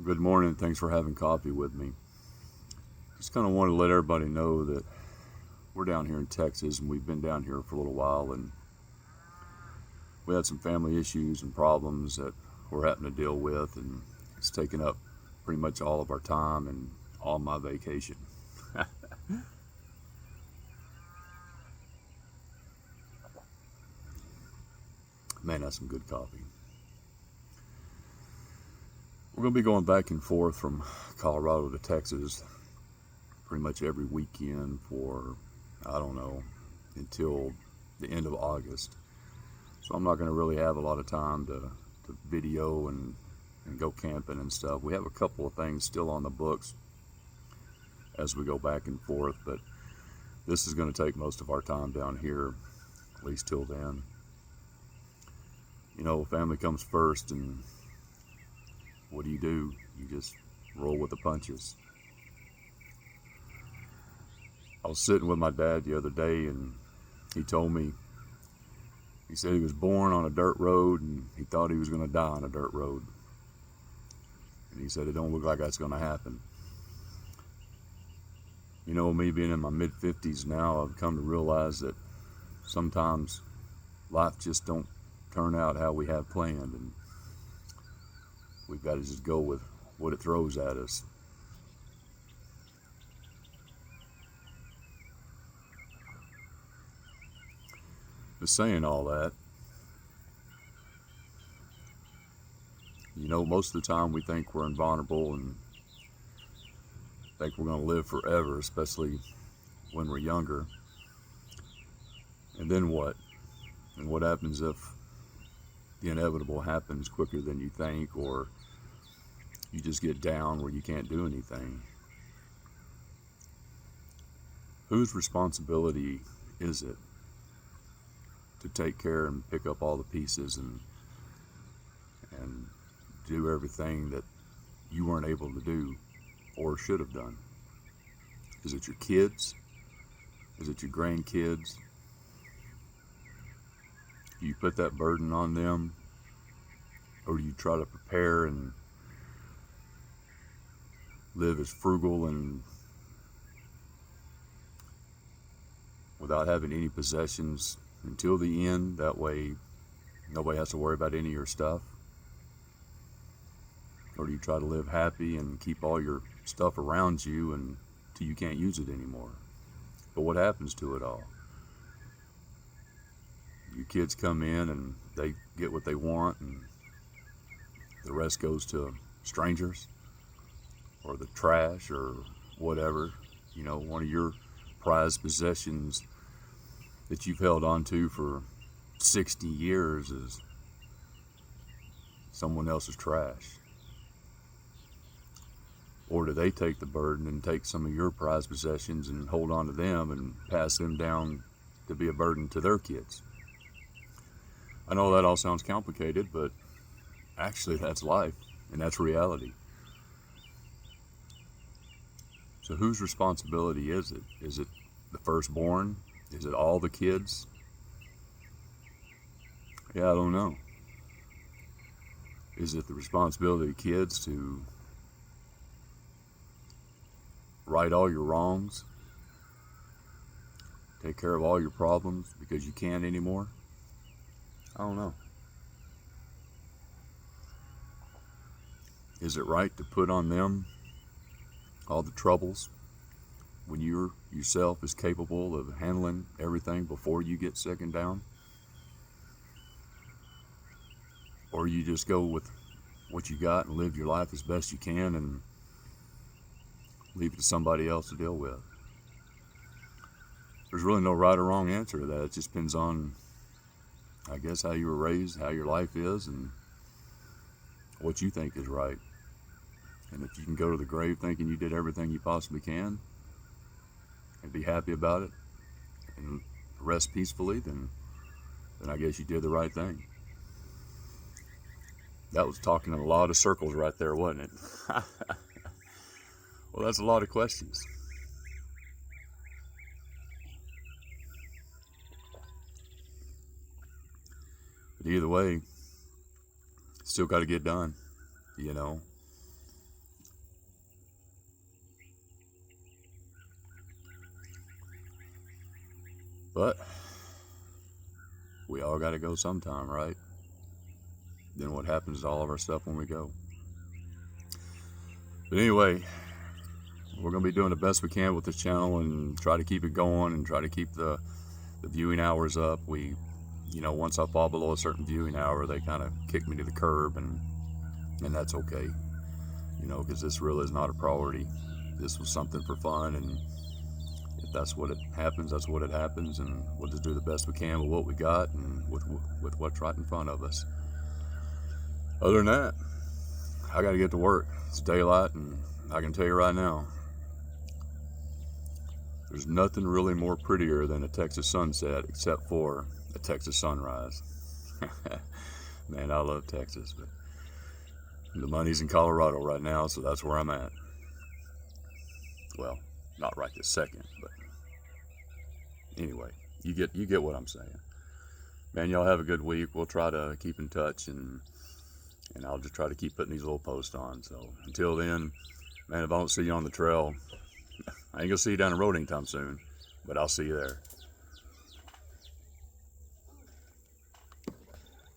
Good morning. Thanks for having coffee with me. Just kind of wanted to let everybody know that we're down here in Texas and we've been down here for a little while, and we had some family issues and problems that we're having to deal with, and it's taken up pretty much all of our time and all my vacation. Man, that's some good coffee. We're going to be going back and forth from Colorado to Texas pretty much every weekend for, I don't know, until the end of August. So I'm not going to really have a lot of time to video and go camping and stuff. We have a couple of things still on the books as we go back and forth, but this is going to take most of our time down here, at least till then. You know, family comes first, and what do? You just roll with the punches. I was sitting with my dad the other day, and he told me, he said he was born on a dirt road and he thought he was going to die on a dirt road. And he said it don't look like that's going to happen. You know, me being in my mid-50s now, I've come to realize that sometimes life just don't turn out how we have planned, and we've got to just go with what it throws at us. But saying all that, you know, most of the time we think we're invulnerable and think we're going to live forever, especially when we're younger. And then what? And what happens if the inevitable happens quicker than you think, or you just get down where you can't do anything? Whose responsibility is it to take care and pick up all the pieces and do everything that you weren't able to do or should have done? Is it your kids? Is it your grandkids? Do you put that burden on them, or do you try to prepare and live as frugal and without having any possessions until the end? That way nobody has to worry about any of your stuff. Or do you try to live happy and keep all your stuff around you until you can't use it anymore? But what happens to it all? Your kids come in and they get what they want, and the rest goes to strangers or the trash or whatever. You know, one of your prized possessions that you've held on to for 60 years is someone else's trash. Or do they take the burden and take some of your prized possessions and hold on to them and pass them down to be a burden to their kids? I know that all sounds complicated, but actually that's life, and that's reality. So whose responsibility is it? Is it the firstborn? Is it all the kids? Yeah, I don't know. Is it the responsibility of kids to right all your wrongs, take care of all your problems because you can't anymore? I don't know. Is it right to put on them all the troubles when you're yourself is capable of handling everything before you get sick and down? Or you just go with what you got and live your life as best you can and leave it to somebody else to deal with? There's really no right or wrong answer to that. It just depends on, I guess, how you were raised, how your life is, and what you think is right. And if you can go to the grave thinking you did everything you possibly can and be happy about it and rest peacefully, then I guess you did the right thing. That was talking in a lot of circles right there, wasn't it? Well, that's a lot of questions. But either way, still got to get done, you know. But we all got to go sometime, right? Then what happens to all of our stuff when we go? But anyway, we're going to be doing the best we can with this channel and try to keep it going and try to keep the viewing hours up. We, once I fall below a certain viewing hour, they kind of kick me to the curb, and that's okay, because this really is not a priority. This was something for fun, and if that's what it happens, that's what it happens, and we'll just do the best we can with what we got and with what's right in front of us. Other than that, I got to get to work. It's daylight, and I can tell you right now, there's nothing really more prettier than a Texas sunset except for a Texas sunrise. Man, I love Texas, but the money's in Colorado right now, so that's where I'm at. Well, not right this second, but anyway, you get what I'm saying. Man, y'all have a good week. We'll try to keep in touch, and I'll just try to keep putting these little posts on. So until then, man, if I don't see you on the trail, I ain't gonna see you down the road anytime soon, but I'll see you there.